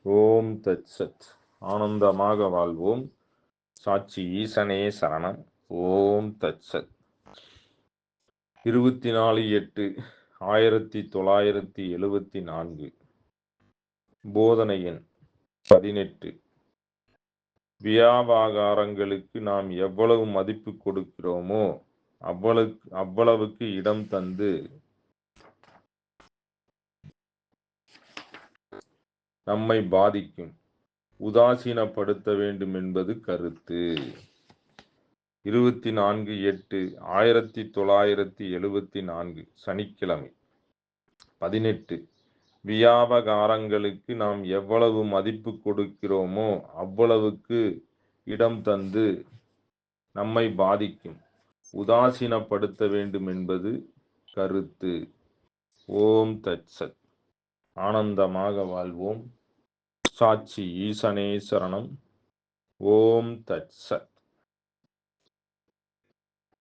ஓம் தத் சத். ஆனந்தமாக வாழ்வோம். சாட்சி ஈசனே சரணம். ஓம் தத் சத். 24/8/1974. போதனை எண் 18. வியாபாரங்களுக்கு நாம் எவ்வளவு மதிப்பு கொடுக்கிறோமோ அவ்வளவுக்கு இடம் தந்து நம்மை பாதிக்கும். உதாசீனப்படுத்த வேண்டும் என்பது கருத்து. 24/8/1974 சனிக்கிழமை. 18. வியாபாரங்களுக்கு நாம் எவ்வளவு மதிப்பு கொடுக்கிறோமோ அவ்வளவுக்கு இடம் தந்து நம்மை பாதிக்கும். உதாசீனப்படுத்த வேண்டும் என்பது கருத்து. ஓம் தத் சத். ஆனந்தமாக வாழ்வோம். சாட்சி ஈசனே சரணம். ஓம் தத் சத்.